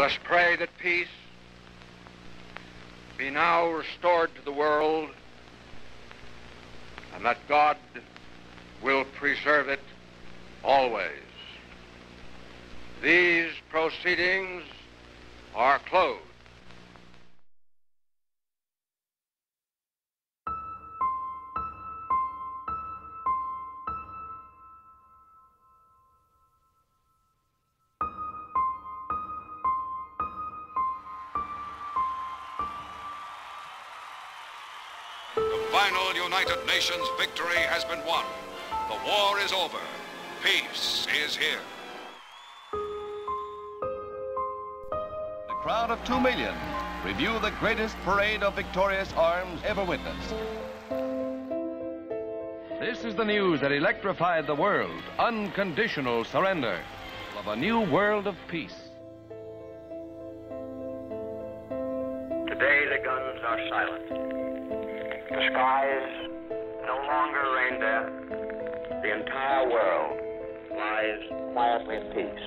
Let us pray that peace be now restored to the world, and that God will preserve it always. These proceedings are closed. The final United Nations victory has been won. The war is over. Peace is here. A crowd of 2 million review the greatest parade of victorious arms ever witnessed. This is the news that electrified the world. Unconditional surrender of a new world of peace. Today the guns are silent. The skies no longer rain death. The entire world lies quietly in peace.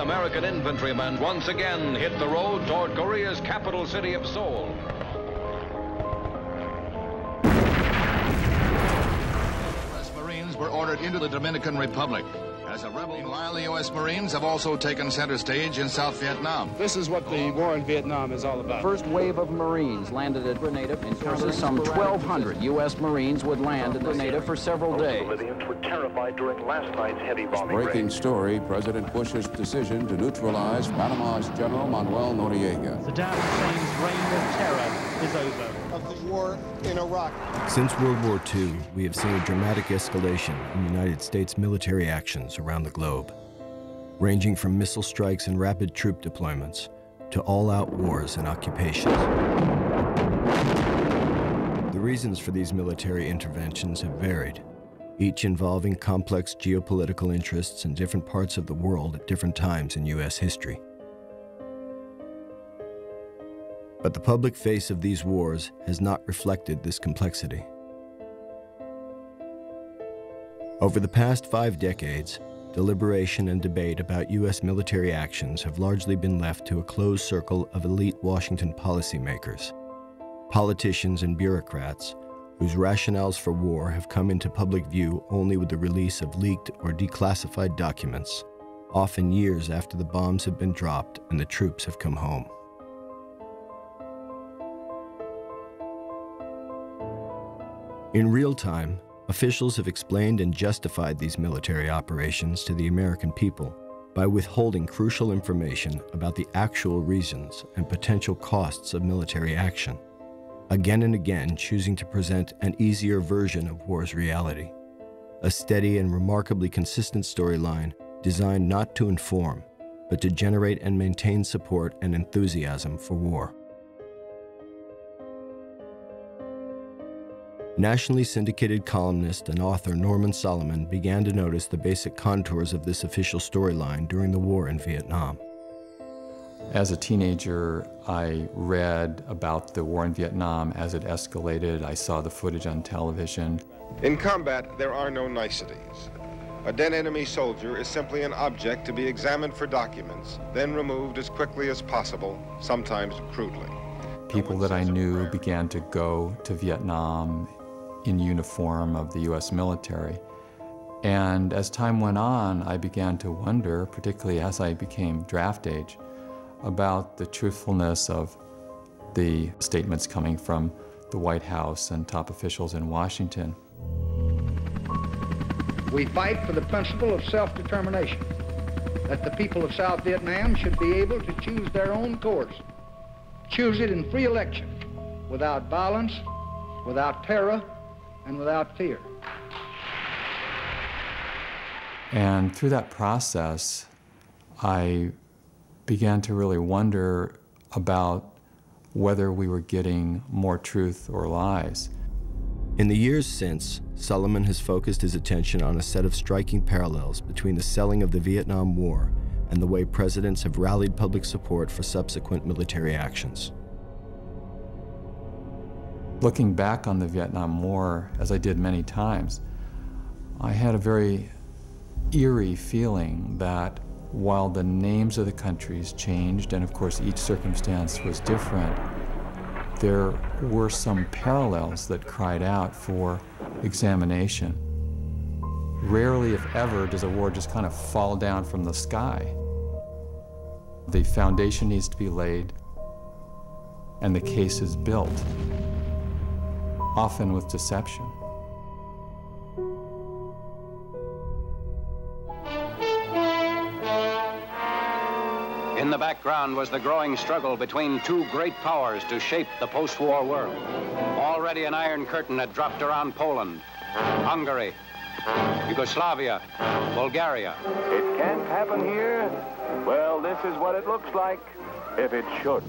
American infantrymen once again hit the road toward Korea's capital city of Seoul. U.S. Marines were ordered into the Dominican Republic. As a rebel, meanwhile, the U.S. Marines have also taken center stage in South Vietnam. This is what the war in Vietnam is all about. First wave of Marines landed at Grenada. In courses, some 1,200 U.S. Marines would land at Grenada for several days. Civilians were terrified during last night's heavy bombing raid. Breaking story, President Bush's decision to neutralize Panama's General Manuel Noriega. Saddam Hussein's reign of terror is over. Of the war in Iraq. Since World War II, we have seen a dramatic escalation in United States military actions around the globe, ranging from missile strikes and rapid troop deployments to all-out wars and occupations. The reasons for these military interventions have varied, each involving complex geopolitical interests in different parts of the world at different times in U.S. history. But the public face of these wars has not reflected this complexity. Over the past 5 decades, deliberation and debate about U.S. military actions have largely been left to a closed circle of elite Washington policymakers, politicians and bureaucrats whose rationales for war have come into public view only with the release of leaked or declassified documents, often years after the bombs have been dropped and the troops have come home. In real time, officials have explained and justified these military operations to the American people by withholding crucial information about the actual reasons and potential costs of military action, again and again choosing to present an easier version of war's reality, a steady and remarkably consistent storyline designed not to inform, but to generate and maintain support and enthusiasm for war. Nationally syndicated columnist and author Norman Solomon began to notice the basic contours of this official storyline during the war in Vietnam. As a teenager, I read about the war in Vietnam as it escalated. I saw the footage on television. In combat, there are no niceties. A dead enemy soldier is simply an object to be examined for documents, then removed as quickly as possible, sometimes crudely. People that I knew began to go to Vietnam in uniform of the U.S. military. And as time went on, I began to wonder, particularly as I became draft age, about the truthfulness of the statements coming from the White House and top officials in Washington. We fight for the principle of self-determination, that the people of South Vietnam should be able to choose their own course, choose it in free election, without violence, without terror, and without fear. And through that process, I began to really wonder about whether we were getting more truth or lies. In the years since, Solomon has focused his attention on a set of striking parallels between the selling of the Vietnam War and the way presidents have rallied public support for subsequent military actions. Looking back on the Vietnam War, as I did many times, I had a very eerie feeling that while the names of the countries changed, and of course each circumstance was different, there were some parallels that cried out for examination. Rarely, if ever, does a war just kind of fall down from the sky. The foundation needs to be laid, and the case is built, often with deception. In the background was the growing struggle between two great powers to shape the post-war world. Already an iron curtain had dropped around Poland, Hungary, Yugoslavia, Bulgaria. It can't happen here? Well, this is what it looks like if it should.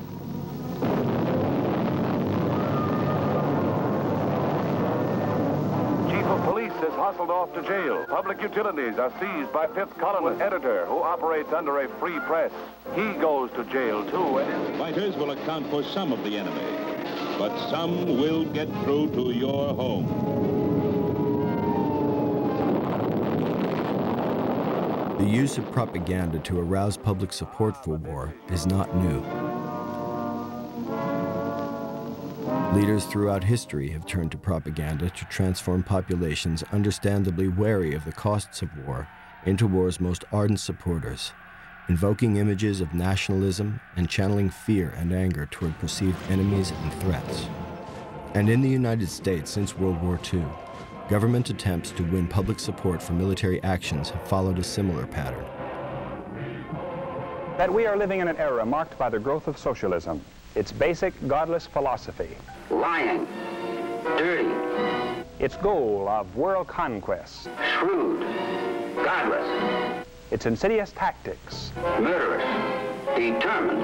Chief of police is hustled off to jail. Public utilities are seized by fifth columnist editor who operates under a free press. He goes to jail too. And fighters will account for some of the enemy, but some will get through to your home. The use of propaganda to arouse public support for war is not new. Leaders throughout history have turned to propaganda to transform populations understandably wary of the costs of war into war's most ardent supporters, invoking images of nationalism and channeling fear and anger toward perceived enemies and threats. And in the United States since World War II, government attempts to win public support for military actions have followed a similar pattern. That we are living in an era marked by the growth of socialism, its basic godless philosophy. Lying, dirty, its goal of world conquest. Shrewd, godless, its insidious tactics. Murderous, determined,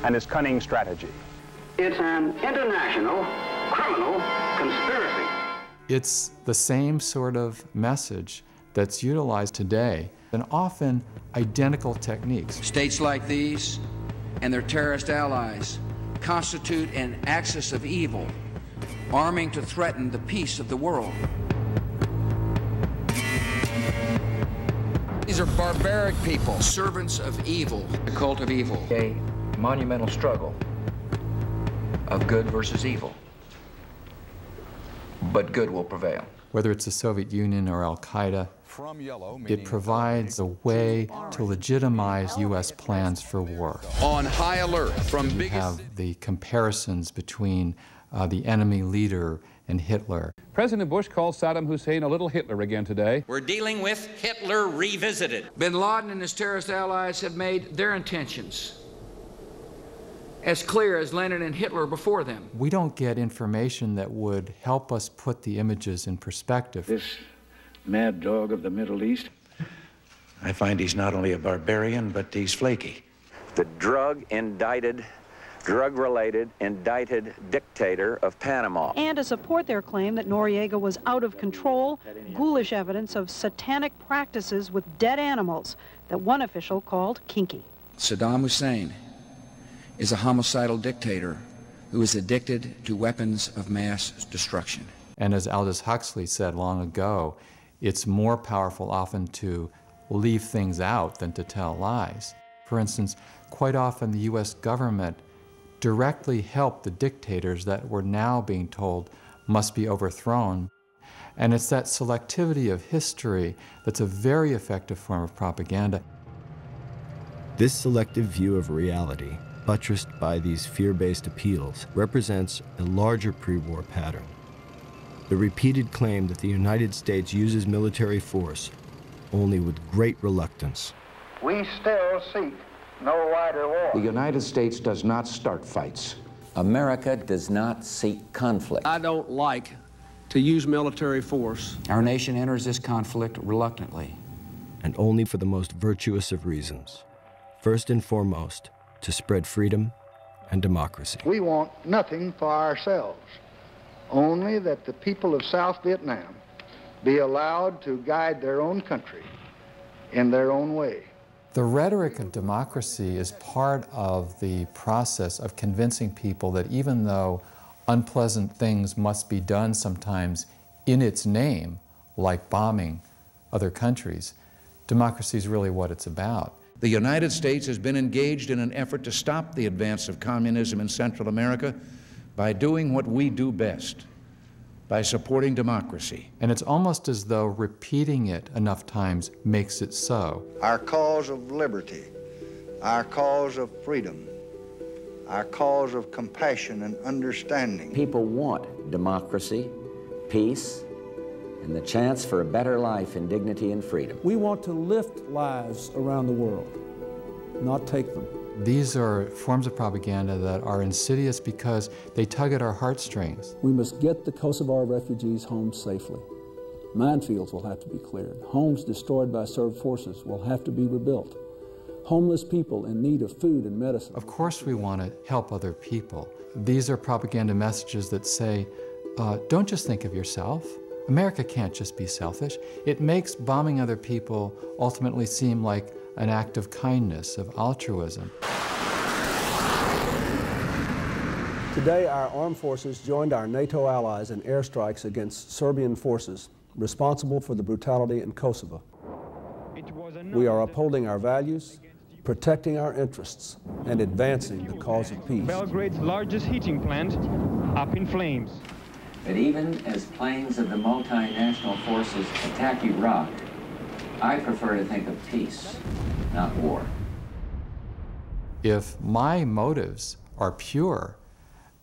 and its cunning strategy. It's an international criminal conspiracy. It's the same sort of message that's utilized today, and often identical techniques. States like these and their terrorist allies constitute an axis of evil, arming to threaten the peace of the world. These are barbaric people, servants of evil, the cult of evil. A monumental struggle of good versus evil. But good will prevail. Whether it's the Soviet Union or Al-Qaeda, it provides a way to legitimize U.S. plans for war. On high alert from You have the comparisons between the enemy leader and Hitler. President Bush called Saddam Hussein a little Hitler again today. We're dealing with Hitler revisited. Bin Laden and his terrorist allies have made their intentions as clear as Lenin and Hitler before them. We don't get information that would help us put the images in perspective. This mad dog of the Middle East, I find he's not only a barbarian, but he's flaky. The drug-related, indicted dictator of Panama. And to support their claim that Noriega was out of control, ghoulish evidence of satanic practices with dead animals that one official called kinky. Saddam Hussein is a homicidal dictator who is addicted to weapons of mass destruction. And as Aldous Huxley said long ago, it's more powerful often to leave things out than to tell lies. For instance, quite often the U.S. government directly helped the dictators that were now being told must be overthrown. And it's that selectivity of history that's a very effective form of propaganda. This selective view of reality, buttressed by these fear-based appeals, represents a larger pre-war pattern. The repeated claim that the United States uses military force only with great reluctance. We still seek no wider war. The United States does not start fights. America does not seek conflict. I don't like to use military force. Our nation enters this conflict reluctantly. And only for the most virtuous of reasons. First and foremost, to spread freedom and democracy. We want nothing for ourselves, only that the people of South Vietnam be allowed to guide their own country in their own way. The rhetoric of democracy is part of the process of convincing people that even though unpleasant things must be done sometimes in its name, like bombing other countries, democracy is really what it's about. The United States has been engaged in an effort to stop the advance of communism in Central America by doing what we do best, by supporting democracy. And it's almost as though repeating it enough times makes it so. Our cause of liberty, our cause of freedom, our cause of compassion and understanding. People want democracy, peace, and the chance for a better life in dignity and freedom. We want to lift lives around the world, not take them. These are forms of propaganda that are insidious because they tug at our heartstrings. We must get the Kosovar refugees home safely. Minefields will have to be cleared. Homes destroyed by Serb forces will have to be rebuilt. Homeless people in need of food and medicine. Of course we want to help other people. These are propaganda messages that say, don't just think of yourself. America can't just be selfish. It makes bombing other people ultimately seem like an act of kindness, of altruism. Today, our armed forces joined our NATO allies in airstrikes against Serbian forces responsible for the brutality in Kosovo. We are upholding our values, protecting our interests, and advancing the cause of peace. Belgrade's largest heating plant up in flames. But even as planes of the multinational forces attack Iraq, I prefer to think of peace, not war. If my motives are pure,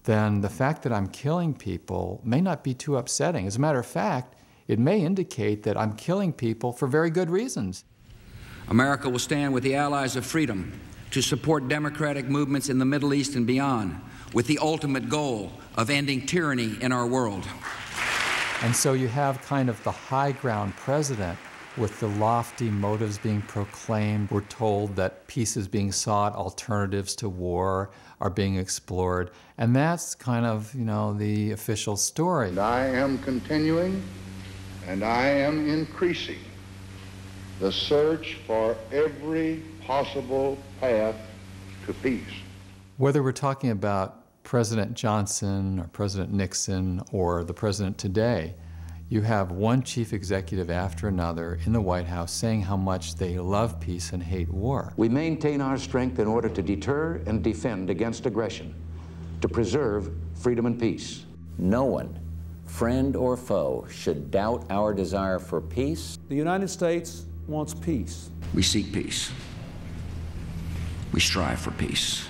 then the fact that I'm killing people may not be too upsetting. As a matter of fact, it may indicate that I'm killing people for very good reasons. America will stand with the allies of freedom to support democratic movements in the Middle East and beyond, with the ultimate goal of ending tyranny in our world. And so you have kind of the high ground president with the lofty motives being proclaimed. We're told that peace is being sought, alternatives to war are being explored, and that's kind of, you know, the official story. And I am continuing and I am increasing the search for every possible path to peace. Whether we're talking about President Johnson or President Nixon or the president today, you have one chief executive after another in the White House saying how much they love peace and hate war. We maintain our strength in order to deter and defend against aggression, to preserve freedom and peace. No one, friend or foe, should doubt our desire for peace. The United States wants peace. We seek peace. We strive for peace.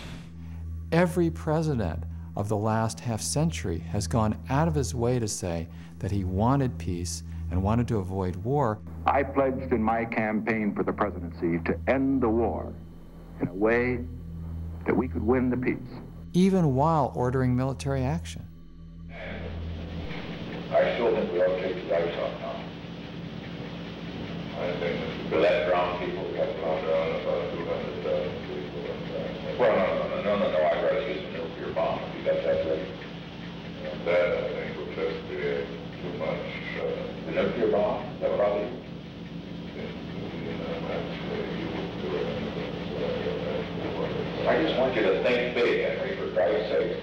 Every president of the last half-century has gone out of his way to say that he wanted peace and wanted to avoid war. I pledged in my campaign for the presidency to end the war in a way that we could win the peace. Even while ordering military action. I still think we ought to take the dice off now. I think we let drown people, we have to drown about 200,000 people. Well, no, I'd rather use a nuclear bomb if you got that ready. That, I think, would just be too much. The nuclear bomb, that probably... I just want you to think big, Henry, for Christ's sake.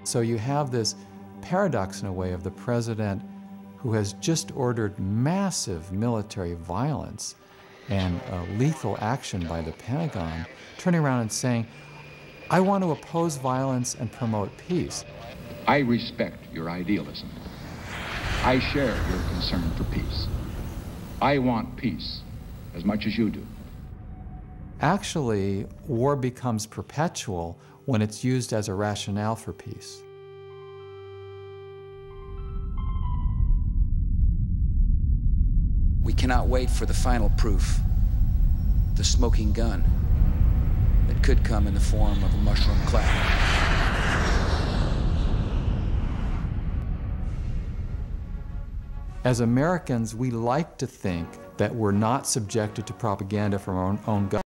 So you have this paradox, in a way, of the president who has just ordered massive military violence and lethal action by the Pentagon, turning around and saying, I want to oppose violence and promote peace. I respect your idealism. I share your concern for peace. I want peace as much as you do. Actually, war becomes perpetual when it's used as a rationale for peace. We cannot wait for the final proof, the smoking gun that could come in the form of a mushroom cloud. As Americans, we like to think that we're not subjected to propaganda from our own government.